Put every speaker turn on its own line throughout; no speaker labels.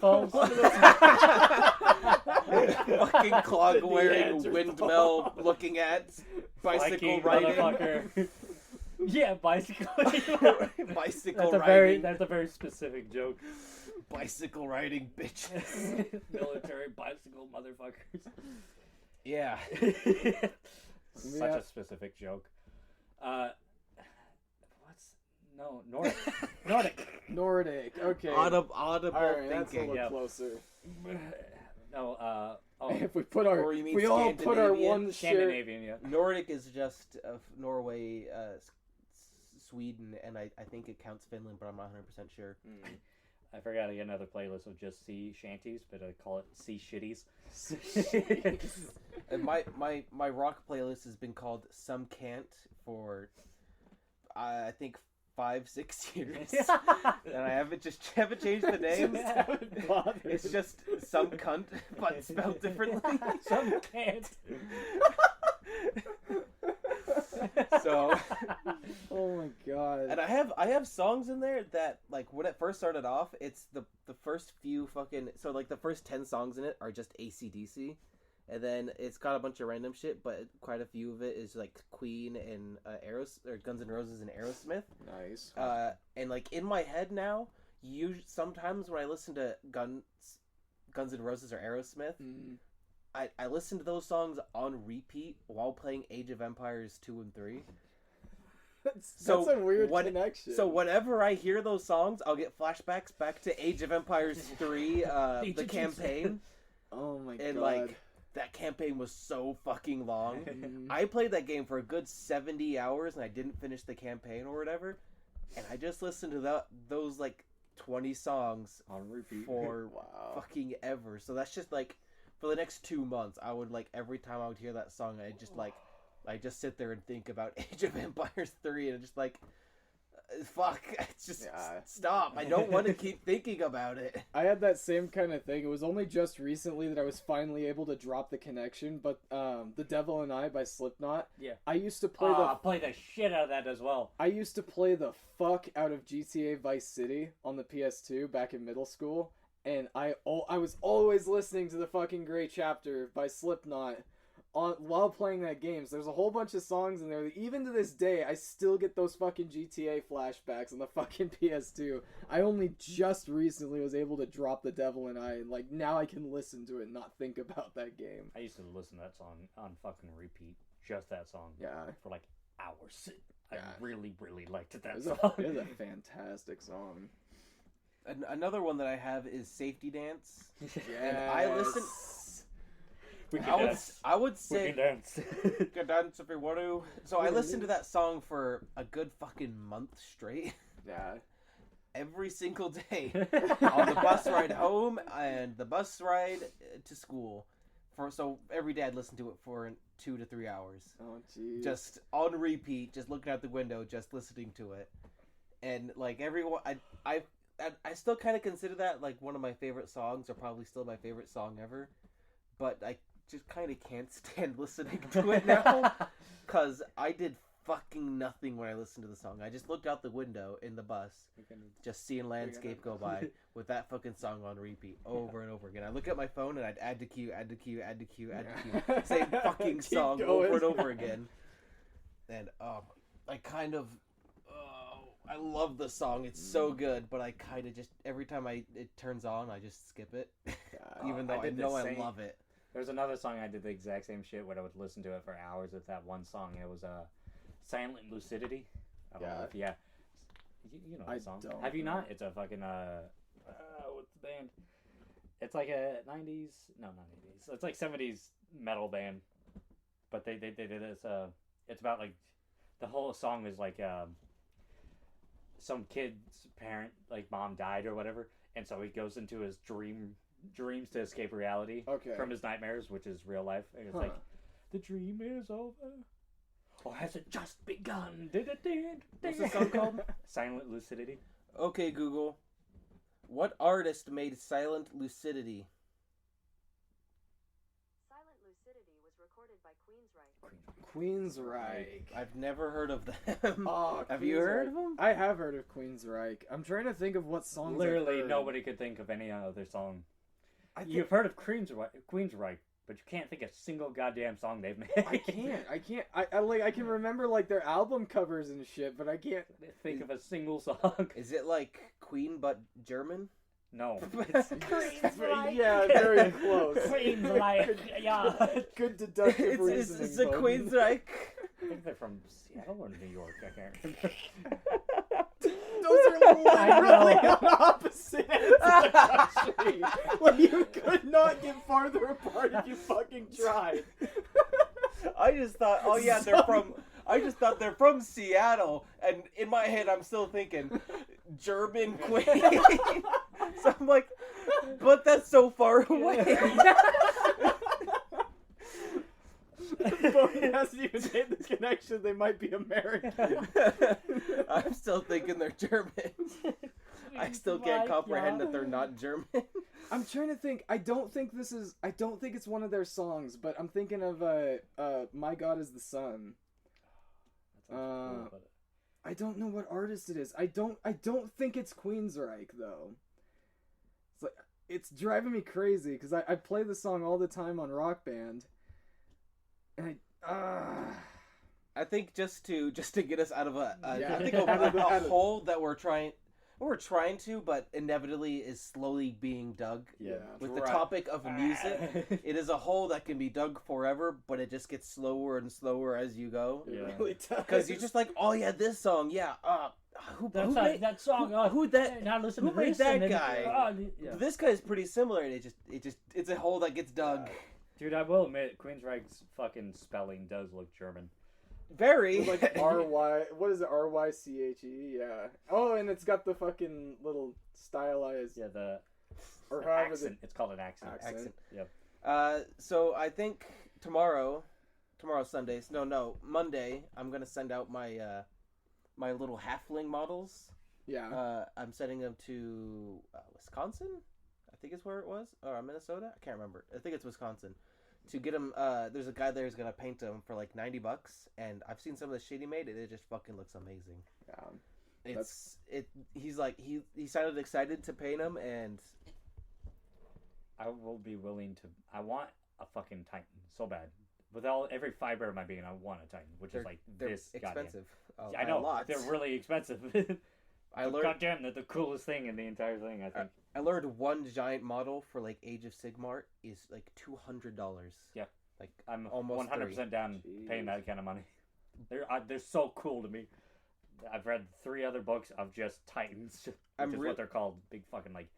Phones.
Fucking clog wearing, windmill looking at, bicycle riding.
Yeah, bicycle.
Bicycle riding.
That's a very specific joke.
Bicycle riding bitches.
Military bicycle motherfuckers.
Yeah.
Such a specific joke. Nordic. Okay.
Audible
Alright, that's a
thinking.
little closer.
No,
If we put our,
Or you mean
we all put our
Scandinavian?
one share.
Scandinavian, yeah.
Nordic is just Norway, Sweden, and I think it counts Finland, but I'm not 100% sure.
I forgot to get another playlist of just sea shanties, but I call it sea shitties.
And my rock playlist has been called Some Can't for I think 5-6 years, and I haven't changed the names. It's just Some Cunt, but spelled differently.
Some can't.
So,
Oh my god.
and I have songs in there that, like, when it first started off, it's the first few fucking, like the first 10 songs in it are just AC/DC, and then it's got a bunch of random shit, but quite a few of it is like Queen and Guns N' Roses and Aerosmith.
Nice.
And like in my head now, sometimes when I listen to Guns N' Roses or Aerosmith, I listen to those songs on repeat while playing Age of Empires 2 and 3.
That's a weird connection.
So whenever I hear those songs, I'll get flashbacks back to Age of Empires 3, the campaign.
Oh my god.
And like, that campaign was so fucking long. I played that game for a good 70 hours and I didn't finish the campaign or whatever. And I just listened to those like 20 songs
on repeat
for fucking ever. So that's just like, for the next 2 months, I would like, every time I would hear that song, I just sit there and think about Age of Empires 3 and just like, fuck, it's just stop. I don't want to keep thinking about it.
I had that same kind of thing. It was only just recently that I was finally able to drop the connection, but The Devil and I by Slipknot.
Yeah.
I used to play
play the shit out of that as well.
I used to play the fuck out of GTA Vice City on the PS2 back in middle school, and I was always listening to the fucking Great Chapter by Slipknot while playing that game. So there's a whole bunch of songs in there that even to this day I still get those fucking GTA flashbacks on the fucking PS2. I only just recently was able to drop The Devil and I, and like now I can listen to it and not think about that game.
I used to listen to that song on fucking repeat, just that song.
Yeah.
For like hours. I really, really liked that
song.
song.
It is a fantastic song.
Another one that I have is Safety Dance.
Yeah.
And I listen. I would say
we can dance.
can dance if you want to. So I listened to that song for a good fucking month straight.
Yeah.
Every single day on the bus ride home and the bus ride to school. So every day I'd listen to it for 2 to 3 hours.
Oh jeez.
Just on repeat, just looking out the window, just listening to it. And like everyone, I still kind of consider that like one of my favorite songs, or probably still my favorite song ever. But I just kind of can't stand listening to it now, because I did fucking nothing when I listened to the song. I just looked out the window in the bus, just seeing landscape go by with that fucking song on repeat over and over again. I look at my phone and I'd add to queue, add to queue, add to queue, add to queue. Same fucking song over and over again. And I kind of, I love the song. It's so good, but I kind of just, every time it turns on, I just skip it, even though I know I love it.
There's another song I did the exact same shit where I would listen to it for hours with that one song. It was Silent Lucidity. I don't know if you know the song. Have you not? It's a fucking what's the band? It's like a 90s, no, not 80s. It's like 70s metal band. But they did this it's about like the whole song is like some kid's parent, like mom died or whatever, and so he goes into his dreams to escape reality from his nightmares, which is real life. And it's like, the dream is over, or has it just begun?
What's the song called?
Silent Lucidity.
Okay, Google. What artist made Silent Lucidity?
Silent Lucidity was recorded by Queensryche.
Queensryche.
I've never heard of them.
Oh,
have you heard of them?
I have heard of Queensryche. I'm trying to think of what songs.
Literally nobody could think of any other song. You've heard of Queensryche, but you can't think of a single goddamn song they've made.
I can't. I can remember like their album covers and shit, but I can't
think of a single song.
Is it like Queen but German?
No.
Yeah, very close.
Queensryche, yeah.
Good deductive reasoning.
It's a Queensryche.
I think they're from Seattle or New York. I can't remember.
Those are literally on opposite ends of the country. Like, you could not get farther apart if you fucking tried.
I just thought, oh yeah, they're from Seattle, and in my head I'm still thinking German Queen. So I'm like, but that's so far away.
Bowie hasn't even made the connection. They might be American.
I'm still thinking they're German. I still can't comprehend that they're not German.
I'm trying to think. I don't think it's one of their songs, but I'm thinking of My God Is the Sun. I don't know what artist it is. I don't think it's Queensryche though. It's driving me crazy because I play the song all the time on Rock Band. And
I think just to get us out of a hole that we're trying to, but inevitably is slowly being dug.
Yeah.
With the topic of music, it is a hole that can be dug forever, but it just gets slower and slower as you go.
Yeah. It really does.
Because you're just like, oh yeah, this song, yeah. Who made
that song?
Who that?
Now listen
Who
to
made
this,
that guy?
Yeah.
This guy's pretty similar, and it's a hole that gets dug.
Yeah.
Dude, I will admit, Queensryche's fucking spelling does look German.
Very.
Like R-Y... What is it? R-Y-C-H-E? Yeah. Oh, and it's got the fucking little stylized...
Yeah,
or however
accent. It's called an accent.
Yep. So I think tomorrow Sunday, Monday, I'm going to send out my my little halfling models.
Yeah.
I'm sending them to Wisconsin, I think is where it was, or Minnesota. I can't remember. I think it's Wisconsin. To get them, there's a guy there who's gonna paint them for like $90, and I've seen some of the shit he made, and it just fucking looks amazing.
Yeah.
He's like he sounded excited to paint them, and
I will be willing to. I want a fucking Titan so bad. With every fiber of my being, I want a Titan, which is like this
expensive.
I know they're really expensive. Goddamn, they're the coolest thing in the entire thing. I think.
I learned one giant model for like Age of Sigmar is like $200.
Yeah,
like
I'm
almost
100% down paying that kind of money. They're so cool to me. I've read 3 other books of just Titans, which is what they're called. Big fucking like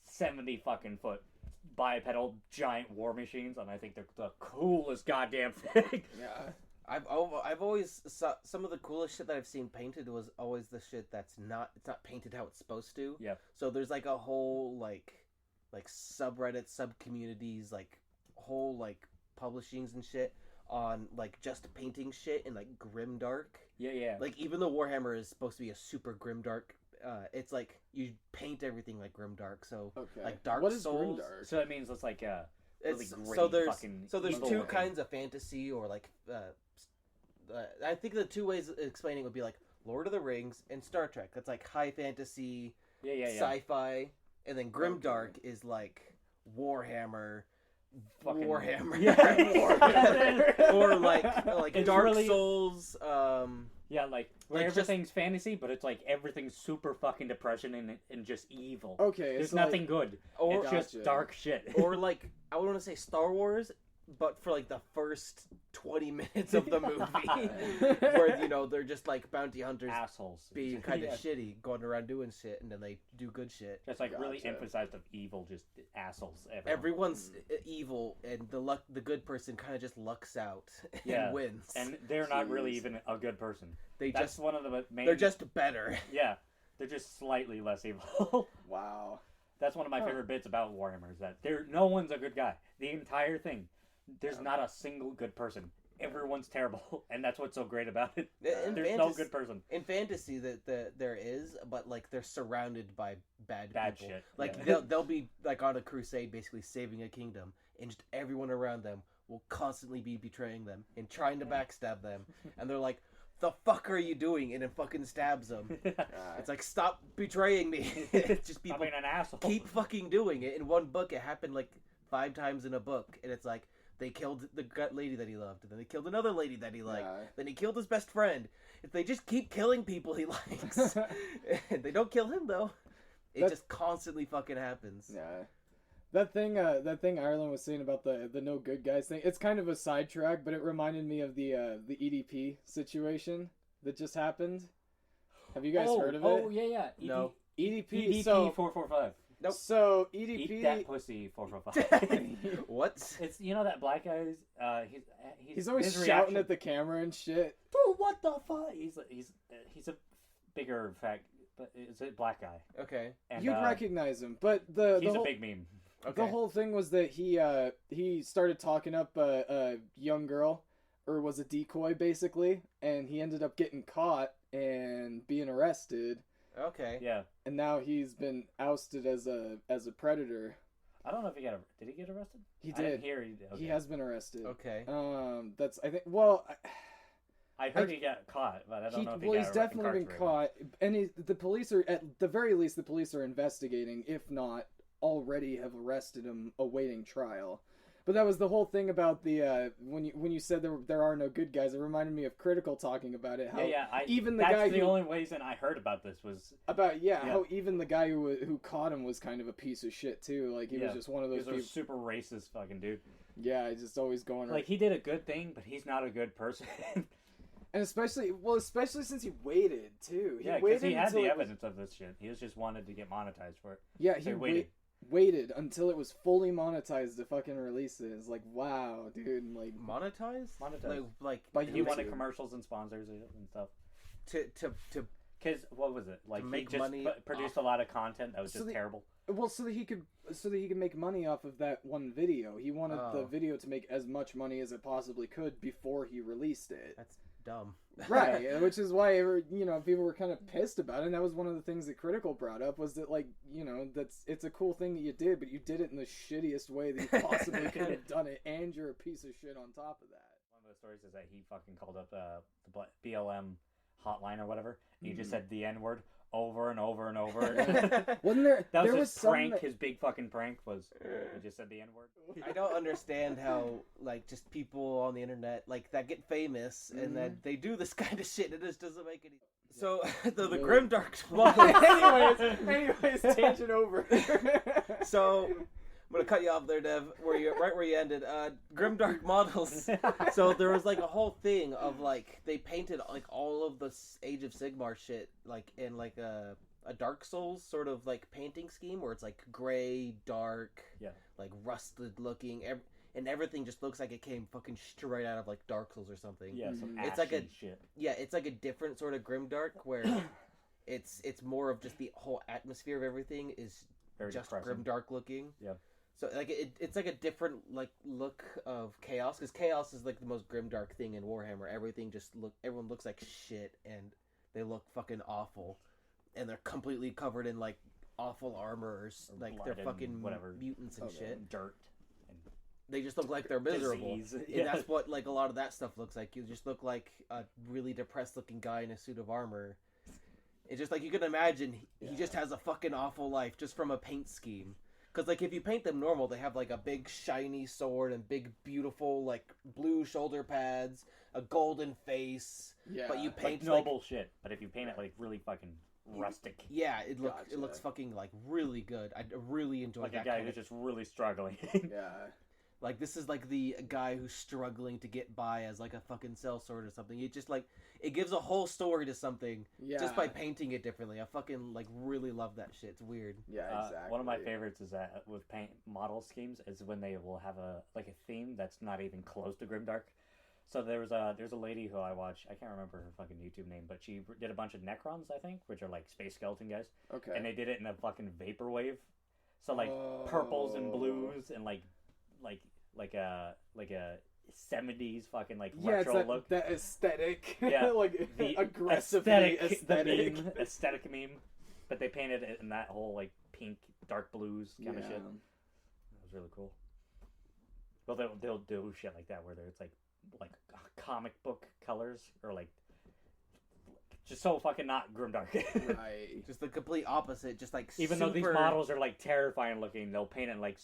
70 fucking foot bipedal giant war machines, and I think they're the coolest goddamn thing.
Yeah. I've always saw some of the coolest shit that I've seen painted was always the shit it's not painted how it's supposed to.
Yeah.
So there's like a whole like subreddit, sub-communities, like whole like publishings and shit on like just painting shit in like grimdark.
Yeah.
Like even though Warhammer is supposed to be a super grimdark, it's like you paint everything like grimdark. So like Dark
What is
Souls.
grimdark?
So that means it's like really great
so there's
fucking
there's
evil
2
looking.
kinds of fantasy, or like I think the 2 ways of explaining would be like Lord of the Rings and Star Trek. That's like high fantasy, sci-fi, and then grimdark is like Warhammer. Warhammer.
Yeah.
Warhammer. Or like Dark
really...
Souls.
Yeah, like where everything's fantasy, but it's like everything's super fucking depression and just evil.
Okay,
there's nothing good. It's just dark shit.
Or like I would want to say Star Wars, but for like the first 20 minutes of the movie, where they're just like bounty hunters,
assholes,
being kind of shitty, going around doing shit, and then they do good shit.
Just like really emphasized of evil, just assholes.
Everyone's evil, and the good person kind of just lucks out and wins.
And they're not really even a good person. That's one of the main.
They're just better.
Yeah, they're just slightly less evil.
Wow.
That's one of my favorite bits about Warhammer is that no one's a good guy. The entire thing. There's not a single good person. Everyone's terrible, and that's what's so great about it. There's no good person.
In fantasy, there is, but like they're surrounded by bad people.
Shit.
Like they'll be like on a crusade, basically saving a kingdom, and just everyone around them will constantly be betraying them and trying to backstab them. And they're like, the fuck are you doing? And it fucking stabs them. It's like, stop betraying me. It's just people
being an asshole.
Keep fucking doing it. In one book, it happened like 5 times in a book. And it's like, they killed the lady that he loved. And then they killed another lady that he liked. Then he killed his best friend. If they just keep killing people he likes. And they don't kill him, though. It just constantly fucking happens.
Yeah. That thing Ireland was saying about the no good guys thing, it's kind of a sidetrack, but it reminded me of the EDP situation that just happened. Have you guys heard of it?
Oh, yeah.
No.
EDP 445.
Nope. So EDP...
Eat that pussy 445.
What?
It's, that black guy's,
he's always shouting at the camera and shit.
Dude, what the fuck? He's a bigger fact, but it's a black guy.
Okay.
And, you'd recognize him, but
he's a big meme.
Okay. The whole thing was that he started talking up a young girl, or was a decoy basically, and he ended up getting caught and being arrested.
Okay.
Yeah.
And now he's been ousted as a predator.
I don't know if did he get arrested?
He did.
I didn't hear he did. Okay.
He has been arrested.
Okay.
That's I think. Well.
I heard he got caught, but I don't know if he got
Well, he's definitely been caught, and the police are, at the very least, the police are investigating, if not already have arrested him awaiting trial. But that was the whole thing about the when you said there are no good guys. It reminded me of Critical talking about it. How
That's the only reason I heard about this was
about how even the guy who caught him was kind of a piece of shit too. Like he was just one of those
people. He's a super racist fucking dude.
Yeah, he's just always going
like he did a good thing, but he's not a good person.
And especially since he waited too.
Because he had the evidence of this shit. He just wanted to get monetized for it.
Yeah, he waited until it was fully monetized to fucking release it. It's like, wow, dude. Like
monetized?
Like he wanted commercials and sponsors and stuff.
To
because what was it like?
Make
he just
money
produced a lot of content that was just terrible.
Well, so that he could make money off of that one video. He wanted the video to make as much money as it possibly could before he released it.
That's dumb.
Right, which is why people were kind of pissed about it. And that was one of the things that Critical brought up, was that it's a cool thing that you did, but you did it in the shittiest way that you possibly could have done it, and you're a piece of shit on top of that.
One of the stories is that he fucking called up the BLM hotline or whatever, and he just said the N-word over and over and over.
Wasn't there?
That
was
his prank. His big fucking prank was he just said the N-word.
I don't understand how just people on the internet that get famous and then they do this kind of shit. It just doesn't make any. So the grimdark.
anyways, tangent over.
So I'm gonna cut you off there, Dev. Where you ended. Grimdark models. So there was a whole thing of they painted all of the Age of Sigmar shit in a Dark Souls sort of painting scheme where it's gray, dark, rusted looking, and everything just looks like it came fucking straight out of Dark Souls or something.
Yeah, some
it's
shit.
Yeah, it's a different sort of grimdark where it's more of just the whole atmosphere of everything is
very
just
depressing.
grimdark looking.
Yeah.
So it's a different look of chaos, because chaos is the most grimdark thing in Warhammer. Everyone looks like shit and they look fucking awful, and they're completely covered in awful armors, they're fucking mutants and shit,
dirt.
They just look like they're miserable.
Yeah.
And that's what a lot of that stuff looks like. You just look like a really depressed looking guy in a suit of armor. It's just you can imagine he just has a fucking awful life just from a paint scheme. Because, if you paint them normal, they have, a big shiny sword and big, beautiful, blue shoulder pads, a golden face. Yeah. But you paint,
noble shit. But if you paint it, really fucking rustic.
Yeah, it looks fucking, really good. I really enjoy that.
Like a guy who's just really struggling.
Yeah.
This is, the guy who's struggling to get by as, a fucking sellsword or something. It just, it gives a whole story to something just by painting it differently. I fucking, really love that shit. It's weird.
Yeah, exactly.
One of my favorites is that with paint model schemes is when they will have a theme that's not even close to grimdark. So there's a lady who I watch. I can't remember her fucking YouTube name, but she did a bunch of Necrons, I think, which are, space skeleton guys.
Okay.
And they did it in a fucking vaporwave. So, purples and blues and, like a 70s fucking retro look.
That aesthetic.
Yeah.
The aggressively
aesthetic meme. But they painted it in that whole pink, dark blues kind of shit. That was really cool. Well, they'll do shit like that where it's like comic book colors or like just so fucking not grimdark.
Right.
Just the complete opposite. Just like
even though these models are like terrifying looking, they'll paint it in like